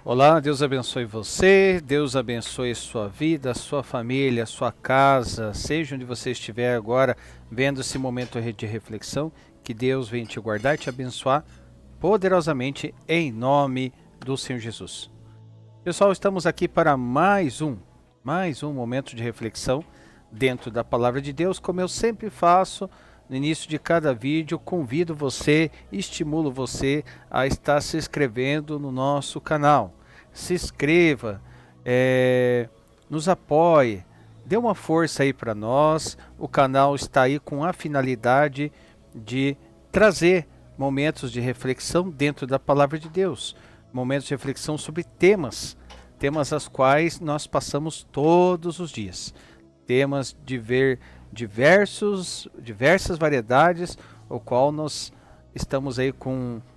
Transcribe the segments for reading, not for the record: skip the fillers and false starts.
Olá, Deus abençoe você, Deus abençoe sua vida, sua família, sua casa, seja onde você estiver agora vendo esse momento de reflexão, que Deus venha te guardar e te abençoar poderosamente em nome do Senhor Jesus. Pessoal, estamos aqui para mais um momento de reflexão dentro da Palavra de Deus, como eu sempre faço. No início de cada vídeo, convido você, estimulo você a estar se inscrevendo no nosso canal. Se inscreva, nos apoie, dê uma força aí para nós. O canal está aí com a finalidade de trazer momentos de reflexão dentro da Palavra de Deus. Momentos de reflexão sobre temas aos quais nós passamos todos os dias. Temas de ver diversas variedades, o qual nós estamos aí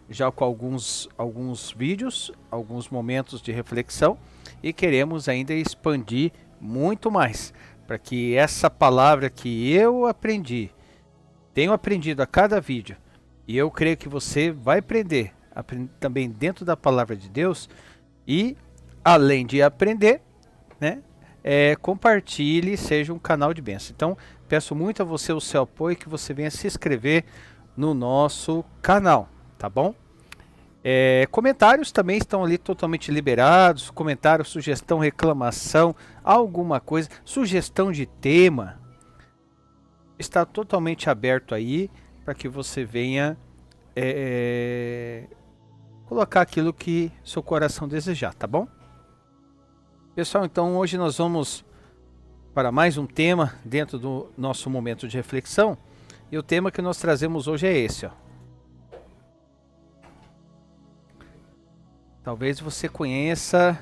já com alguns vídeos, alguns momentos de reflexão e queremos ainda expandir muito mais, para que essa palavra que eu tenho aprendido a cada vídeo, e eu creio que você vai aprender também dentro da palavra de Deus, e além de aprender, né, compartilhe, seja um canal de bênção. Então, peço muito a você o seu apoio, que você venha se inscrever no nosso canal, tá bom? Comentários também estão ali totalmente liberados. Comentário, sugestão, reclamação, alguma coisa, sugestão de tema, está totalmente aberto aí para que você venha colocar aquilo que seu coração desejar, tá bom? Pessoal, então hoje nós vamos para mais um tema dentro do nosso momento de reflexão. E o tema que nós trazemos hoje é esse, ó. Talvez você conheça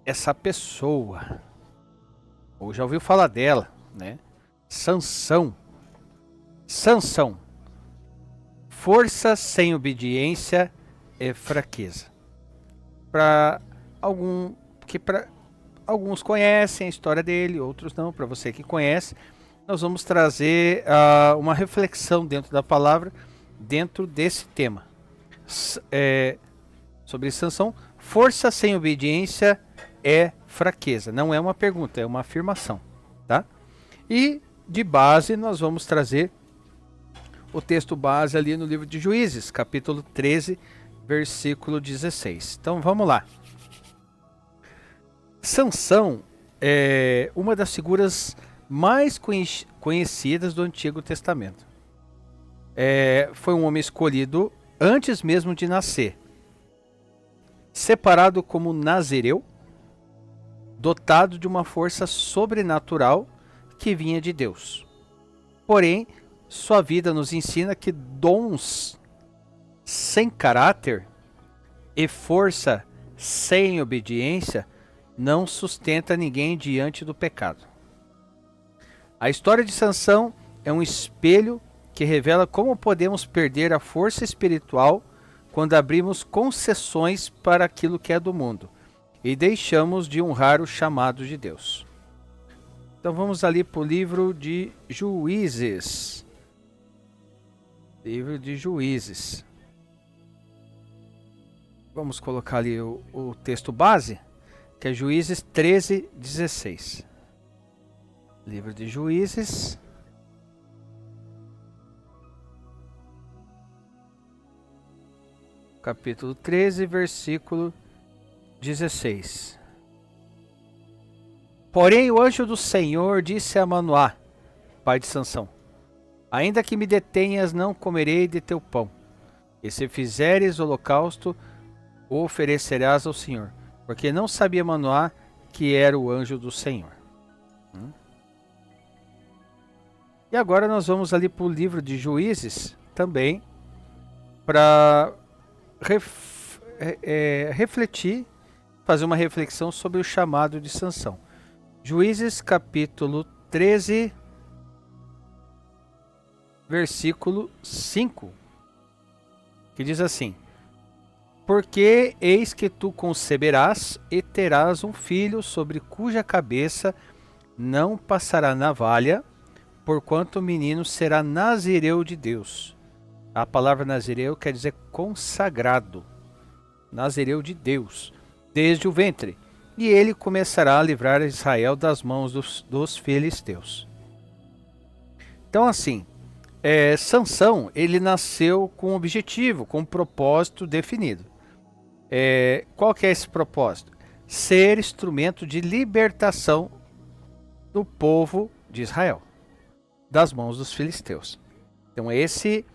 essa pessoa, ou já ouviu falar dela, né? Sansão. Força sem obediência é fraqueza. Para alguns conhecem a história dele, outros não. Para você que conhece, nós vamos trazer uma reflexão dentro da palavra, dentro desse tema. Sobre Sansão, força sem obediência é fraqueza. Não é uma pergunta, é uma afirmação, tá? E de base nós vamos trazer o texto base ali no livro de Juízes, capítulo 13, versículo 16. Então vamos lá. Sansão é uma das figuras mais conhecidas do Antigo Testamento. Foi um homem escolhido antes mesmo de nascer, separado como nazireu, dotado de uma força sobrenatural que vinha de Deus. Porém, sua vida nos ensina que dons sem caráter e força sem obediência não sustenta ninguém diante do pecado. A história de Sansão é um espelho que revela como podemos perder a força espiritual quando abrimos concessões para aquilo que é do mundo e deixamos de honrar o chamado de Deus. Então vamos ali para o livro de Juízes. Livro de Juízes. Vamos colocar ali o texto base, que é Juízes 13, 16. Livro de Juízes. Capítulo 13, versículo 16. Porém o anjo do Senhor disse a Manoá, pai de Sansão: ainda que me detenhas, não comerei de teu pão, e se fizeres holocausto, o oferecerás ao Senhor. Porque não sabia Manoá que era o anjo do Senhor. E agora nós vamos ali para o livro de Juízes também, para refletir, fazer uma reflexão sobre o chamado de Sansão. Juízes capítulo 13, versículo 5, que diz assim: porque eis que tu conceberás e terás um filho, sobre cuja cabeça não passará navalha, porquanto o menino será nazireu de Deus. A palavra nazireu quer dizer consagrado. Nazireu de Deus. desde o ventre, e ele começará a livrar Israel das mãos dos filisteus. Então assim, Sansão, ele nasceu com um objetivo, com um propósito definido. Qual que é esse propósito? Ser instrumento de libertação do povo de Israel, das mãos dos filisteus. Então esse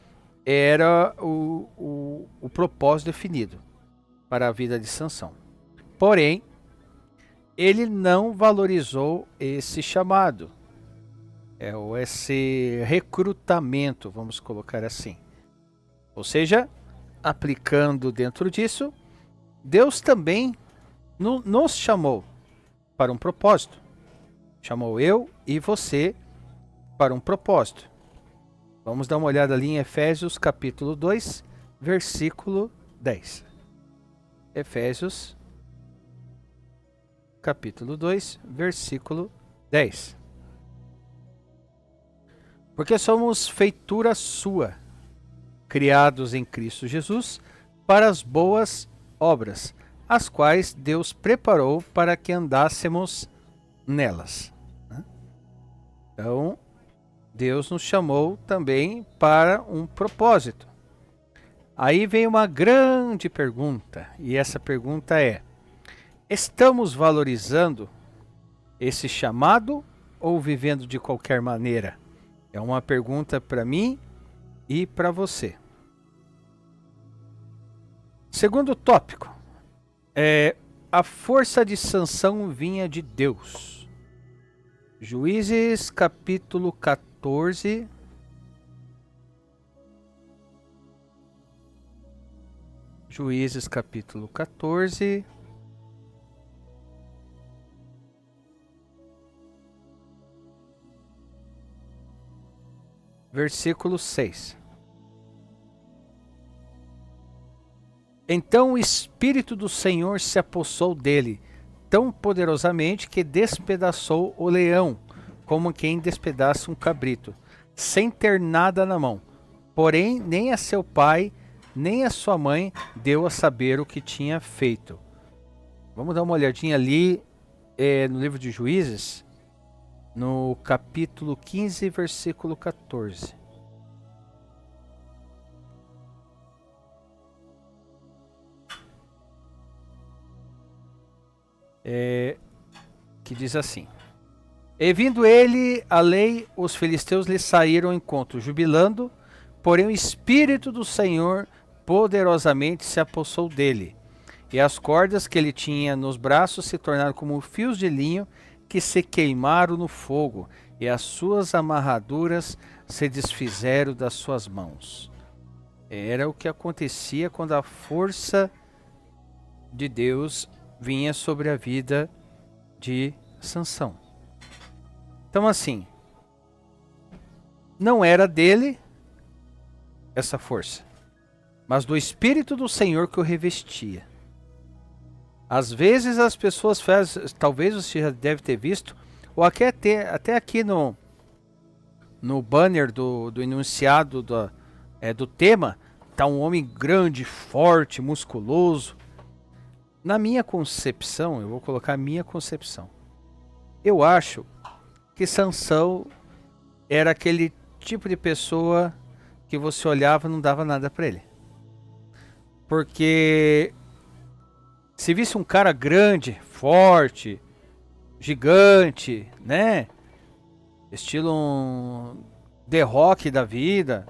era o propósito definido para a vida de Sansão. Porém, ele não valorizou esse chamado, ou esse recrutamento, vamos colocar assim. Ou seja, aplicando dentro disso, Deus também nos chamou para um propósito. Chamou eu e você para um propósito. Vamos dar uma olhada ali em Efésios capítulo 2, versículo 10. Efésios capítulo 2, versículo 10. Porque somos feitura sua, criados em Cristo Jesus, para as boas obras, as quais Deus preparou para que andássemos nelas. Então, Deus nos chamou também para um propósito. Aí vem uma grande pergunta, e essa pergunta é: estamos valorizando esse chamado ou vivendo de qualquer maneira? É uma pergunta para mim e para você. Segundo tópico, a força de Sansão vinha de Deus. Juízes capítulo 14. Juízes capítulo 14. Versículo 6. Então o Espírito do Senhor se apossou dele, tão poderosamente que despedaçou o leão, como quem despedaça um cabrito, sem ter nada na mão. Porém, nem a seu pai, nem a sua mãe deu a saber o que tinha feito. Vamos dar uma olhadinha ali no livro de Juízes, no capítulo 15, versículo 14. Que diz assim: E vindo ele a lei, os filisteus lhe saíram ao encontro, jubilando, porém o Espírito do Senhor poderosamente se apossou dele, e as cordas que ele tinha nos braços se tornaram como fios de linho que se queimaram no fogo, e as suas amarraduras se desfizeram das suas mãos. Era o que acontecia quando a força de Deus vinha sobre a vida de Sansão. Então assim, não era dele essa força, mas do Espírito do Senhor que o revestia. Às vezes as pessoas fazem, talvez você já deve ter visto, ou até aqui no banner do enunciado do tema, está um homem grande, forte, musculoso. Na minha concepção, eu vou colocar a minha concepção, eu acho que Sansão era aquele tipo de pessoa que você olhava e não dava nada para ele. Porque se visse um cara grande, forte, gigante, né? Estilo um The Rock da vida,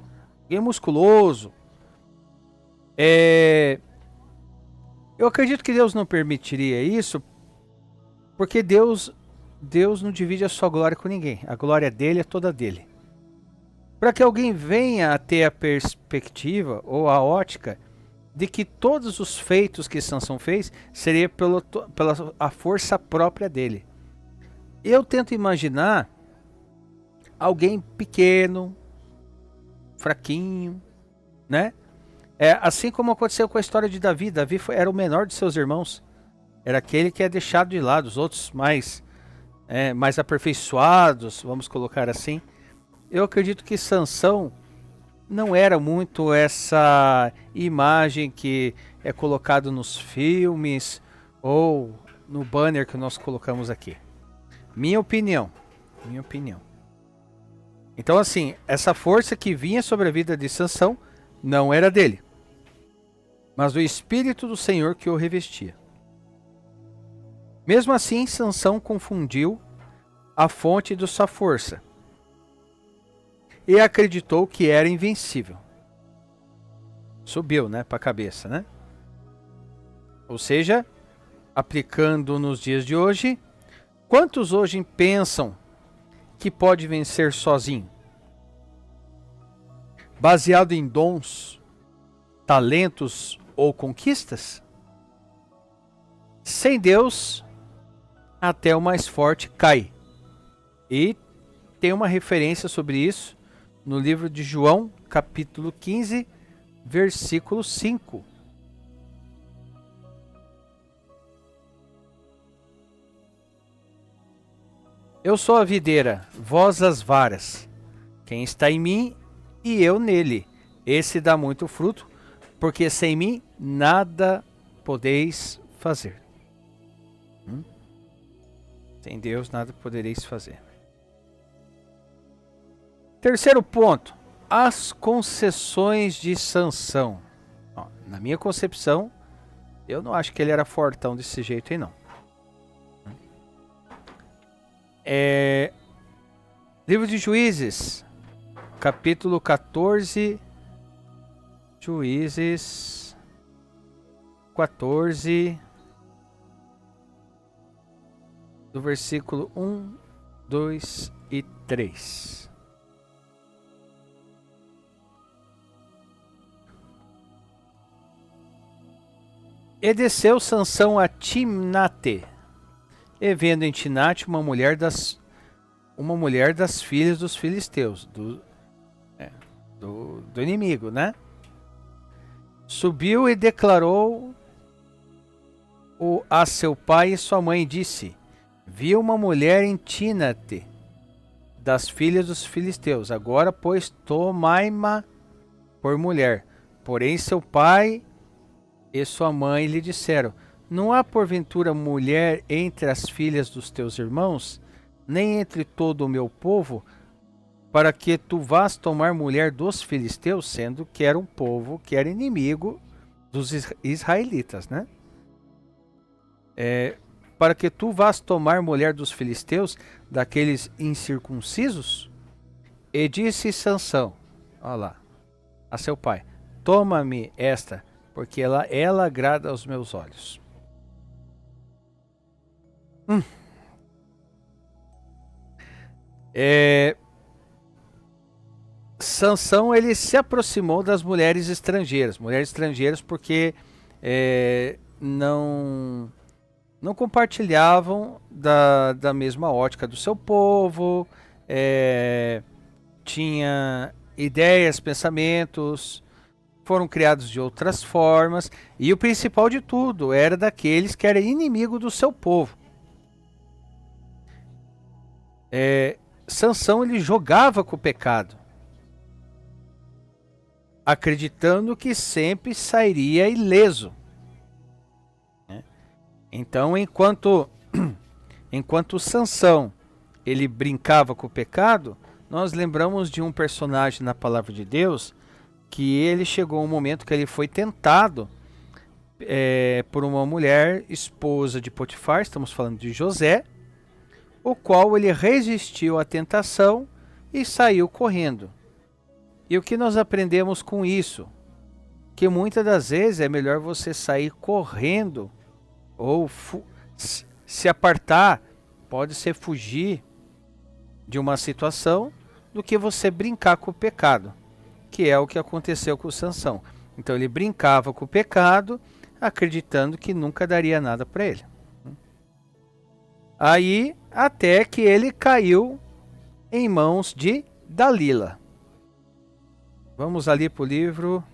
bem musculoso. Eu acredito que Deus não permitiria isso, porque Deus não divide a sua glória com ninguém. A glória dele é toda dele. Para que alguém venha a ter a perspectiva ou a ótica de que todos os feitos que Sansão fez seria pela a força própria dele. Eu tento imaginar alguém pequeno, fraquinho, né? Assim como aconteceu com a história de Davi. Davi era o menor de seus irmãos. Era aquele que é deixado de lado. Os outros mais aperfeiçoados, vamos colocar assim. Eu acredito que Sansão não era muito essa imagem que é colocado nos filmes ou no banner que nós colocamos aqui. Minha opinião. Minha opinião. Então assim, essa força que vinha sobre a vida de Sansão não era dele, mas do Espírito do Senhor que o revestia. Mesmo assim, Sansão confundiu a fonte de sua força e acreditou que era invencível. Subiu, né, para a cabeça, né? Ou seja, aplicando nos dias de hoje, quantos hoje pensam que pode vencer sozinho? Baseado em dons, talentos ou conquistas? Sem Deus, até o mais forte cai. E tem uma referência sobre isso no livro de João, capítulo 15, versículo 5. Eu sou a videira, vós as varas. Quem está em mim e eu nele, esse dá muito fruto, porque sem mim nada podeis fazer. Sem Deus nada podereis fazer. Terceiro ponto, as concessões de Sansão. Ó, na minha concepção, eu não acho que ele era fortão desse jeito aí não. Livro de Juízes, capítulo 14, Juízes 14, do versículo 1, 2 e 3. E desceu Sansão a Timnate, e vendo em Timnate uma mulher das filhas dos filisteus, do inimigo, né? Subiu e declarou a seu pai e sua mãe, disse: vi uma mulher em Timnate, das filhas dos filisteus. Agora, pois, tomai-ma por mulher. Porém, seu pai e sua mãe lhe disseram: não há porventura mulher entre as filhas dos teus irmãos, nem entre todo o meu povo, para que tu vás tomar mulher dos filisteus, sendo que era um povo que era inimigo dos israelitas, né? Para que tu vás tomar mulher dos filisteus, daqueles incircuncisos? E disse Sansão, olha lá, a seu pai: toma-me esta, porque ela agrada aos meus olhos. Sansão, ele se aproximou das mulheres estrangeiras porque não compartilhavam da mesma ótica do seu povo, tinha ideias, pensamentos, foram criados de outras formas, e o principal de tudo, era daqueles que eram inimigo do seu povo. Sansão, ele jogava com o pecado, acreditando que sempre sairia ileso. Então, enquanto Sansão ele brincava com o pecado, nós lembramos de um personagem na palavra de Deus, que ele chegou um momento que ele foi tentado por uma mulher, esposa de Potifar, estamos falando de José, o qual ele resistiu à tentação e saiu correndo. E o que nós aprendemos com isso? Que muitas das vezes é melhor você sair correndo ou se apartar, pode ser fugir de uma situação, do que você brincar com o pecado, que é o que aconteceu com Sansão. Então ele brincava com o pecado, acreditando que nunca daria nada para ele. Aí, até que ele caiu em mãos de Dalila. Vamos ali para o livro...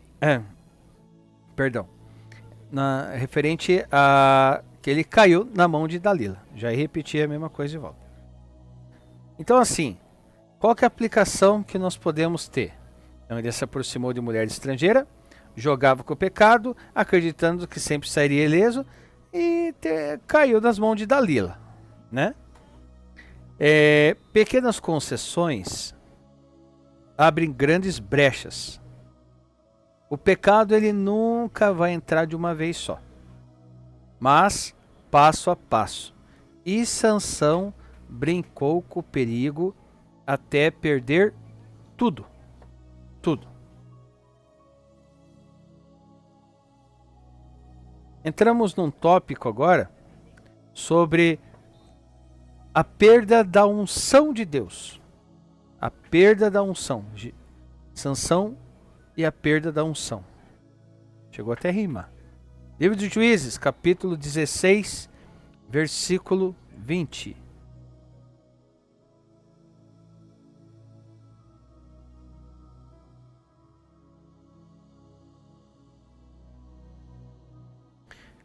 referente a que ele caiu na mão de Dalila. Já repeti a mesma coisa de volta. Então, assim, qual que é a aplicação que nós podemos ter? Então, ele se aproximou de mulher estrangeira, jogava com o pecado, acreditando que sempre sairia ileso, e caiu nas mãos de Dalila, né? Pequenas concessões abrem grandes brechas. O pecado ele nunca vai entrar de uma vez só, mas passo a passo. E Sansão brincou com o perigo até perder tudo. Tudo. Entramos num tópico agora sobre a perda da unção de Deus. A perda da unção. Sansão e a perda da unção. Chegou até a rimar. Livro de Juízes, capítulo 16, versículo 20.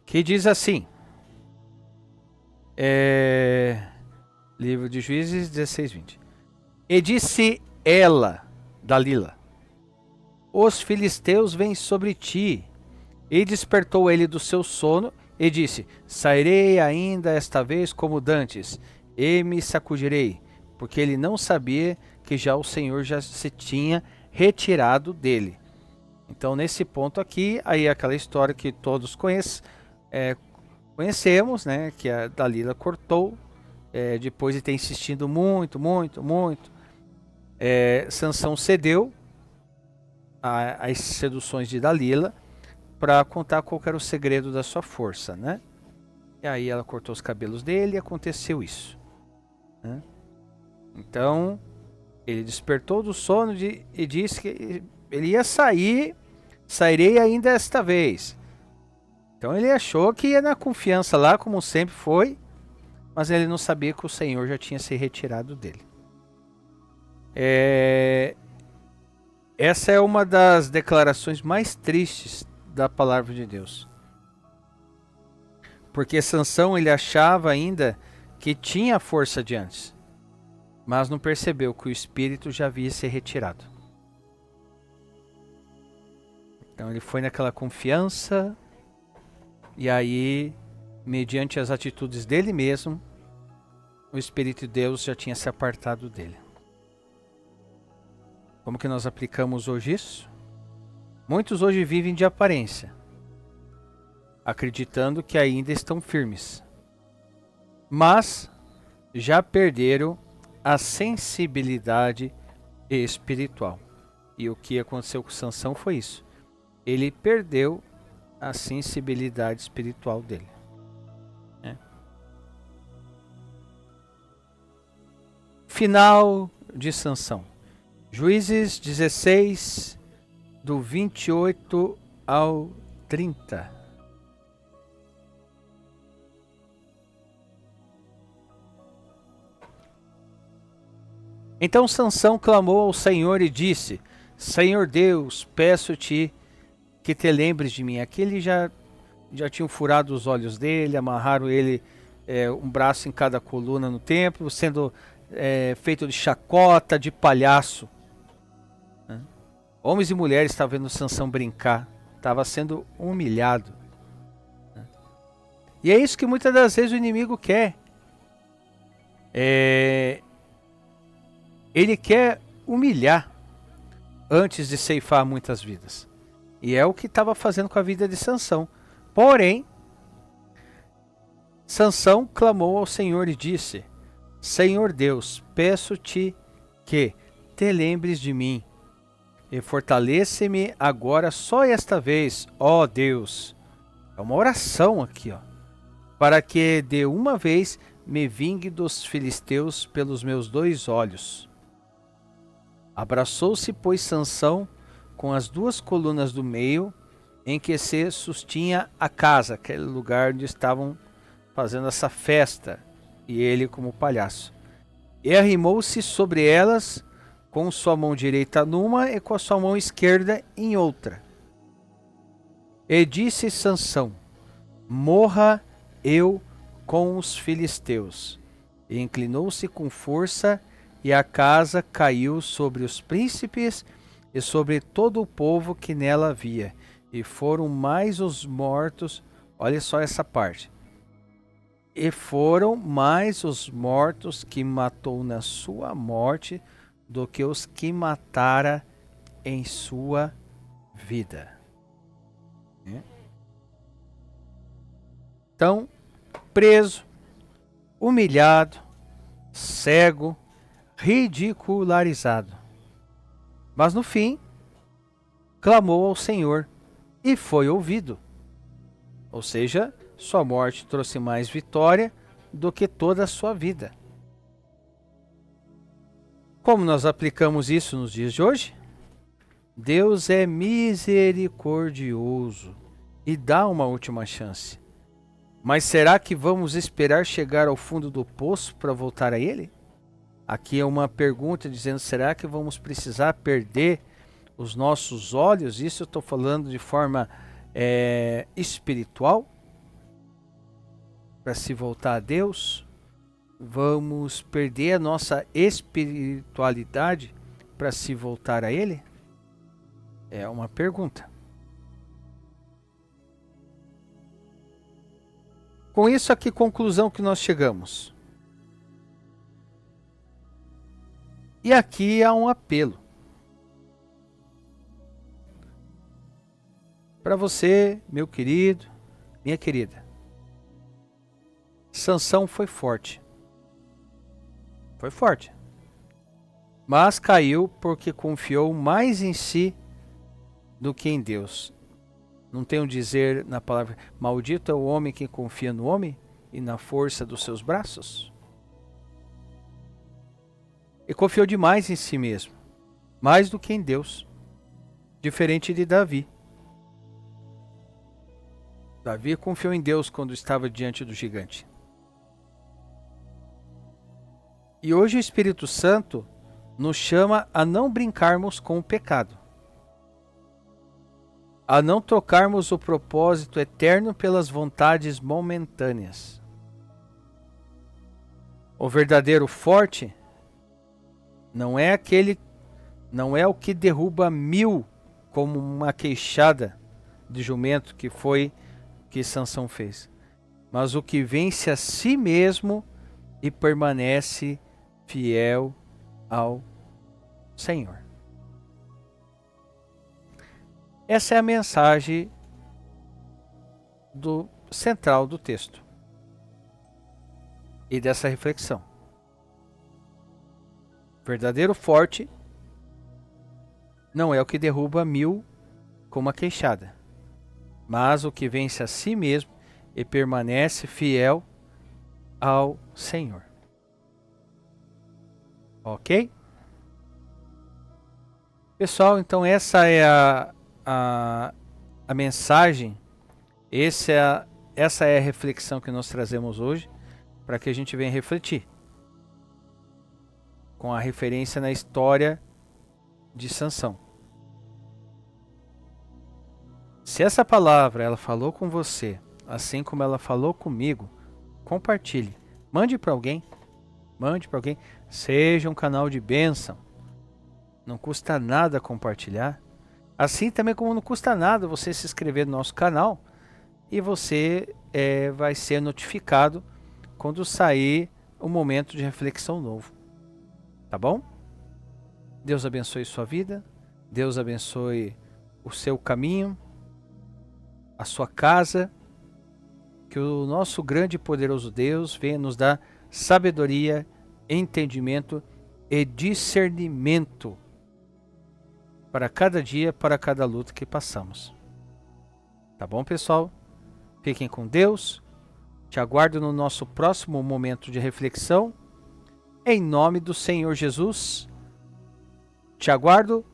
Que diz assim, livro de Juízes 16, 20. E disse ela, Dalila, os filisteus vêm sobre ti. E despertou ele do seu sono e disse, sairei ainda esta vez como dantes, e me sacudirei, porque ele não sabia que já o Senhor já se tinha retirado dele. Então nesse ponto aqui, aí aquela história que todos conhecemos, né, que a Dalila cortou, depois de ter insistido muito, Sansão cedeu às seduções de Dalila para contar qual era o segredo da sua força, né? E aí ela cortou os cabelos dele e aconteceu isso, né? Então ele despertou do sono e disse que ele ia sairei ainda esta vez. Então ele achou que ia na confiança lá, como sempre foi, mas ele não sabia que o Senhor já tinha se retirado dele. Essa é uma das declarações mais tristes da palavra de Deus. Porque Sansão ele achava ainda que tinha a força de antes, mas não percebeu que o espírito já havia se retirado. Então ele foi naquela confiança. E aí, mediante as atitudes dele mesmo, o Espírito de Deus já tinha se apartado dele. Como que nós aplicamos hoje isso? Muitos hoje vivem de aparência, acreditando que ainda estão firmes, mas já perderam a sensibilidade espiritual. E o que aconteceu com Sansão foi isso. Ele perdeu a sensibilidade espiritual dele, né? Final de Sansão. Juízes 16, do 28 ao 30. Então Sansão clamou ao Senhor e disse, Senhor Deus, peço-te que te lembres de mim. Aqui ele já tinham furado os olhos dele, amarraram ele um braço em cada coluna no templo, sendo feito de chacota, de palhaço, né? Homens e mulheres estavam vendo Sansão brincar, estava sendo humilhado, né? E é isso que muitas das vezes o inimigo quer. Ele quer humilhar antes de ceifar muitas vidas. E é o que estava fazendo com a vida de Sansão. Porém, Sansão clamou ao Senhor e disse, Senhor Deus, peço-te que te lembres de mim e fortalece-me agora só esta vez, ó Deus. É uma oração aqui, ó. Para que de uma vez me vingue dos filisteus pelos meus 2 olhos. Abraçou-se, pois, Sansão com as 2 colunas do meio em que se sustinha a casa, aquele lugar onde estavam fazendo essa festa, e ele como palhaço. E arrimou-se sobre elas com sua mão direita numa e com a sua mão esquerda em outra. E disse Sansão, morra eu com os filisteus. E inclinou-se com força, e a casa caiu sobre os príncipes e sobre todo o povo que nela havia. E foram mais os mortos, olha só essa parte, E foram mais os mortos que matou na sua morte do que os que matara em sua vida. Então, preso, humilhado, cego, ridicularizado. Mas no fim, clamou ao Senhor e foi ouvido. Ou seja, sua morte trouxe mais vitória do que toda a sua vida. Como nós aplicamos isso nos dias de hoje? Deus é misericordioso e dá uma última chance. Mas será que vamos esperar chegar ao fundo do poço para voltar a Ele? Aqui é uma pergunta dizendo, será que vamos precisar perder os nossos olhos? Isso eu estou falando de forma espiritual? Para se voltar a Deus? Vamos perder a nossa espiritualidade para se voltar a Ele? É uma pergunta. Com isso, a que conclusão que nós chegamos? E aqui há um apelo. Para você, meu querido, minha querida. Sansão foi forte. Foi forte. Mas caiu porque confiou mais em si do que em Deus. Não tem um dizer na palavra, maldito é o homem que confia no homem e na força dos seus braços? E confiou demais em si mesmo, mais do que em Deus, diferente de Davi. Davi confiou em Deus quando estava diante do gigante. E hoje o Espírito Santo nos chama a não brincarmos com o pecado, a não trocarmos o propósito eterno pelas vontades momentâneas. O verdadeiro forte não é o que derruba 1000 como uma queixada de jumento que foi que Sansão fez, mas o que vence a si mesmo e permanece fiel ao Senhor. Essa é a mensagem central do texto e dessa reflexão. Verdadeiro forte não é o que derruba 1000 com uma queixada, mas o que vence a si mesmo e permanece fiel ao Senhor. Ok? Pessoal, então essa é a mensagem, essa é a reflexão que nós trazemos hoje, para que a gente venha refletir, com a referência na história de Sansão. Se essa palavra ela falou com você, assim como ela falou comigo, compartilhe, mande para alguém, seja um canal de bênção, não custa nada compartilhar. Assim também como não custa nada você se inscrever no nosso canal e você vai ser notificado quando sair um momento de reflexão novo. Tá bom? Deus abençoe sua vida, Deus abençoe o seu caminho, a sua casa, que o nosso grande e poderoso Deus venha nos dar sabedoria, entendimento e discernimento para cada dia, para cada luta que passamos. Tá bom, pessoal? Fiquem com Deus. Te aguardo no nosso próximo momento de reflexão. Em nome do Senhor Jesus. Te aguardo.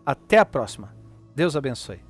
Até a próxima. Deus abençoe.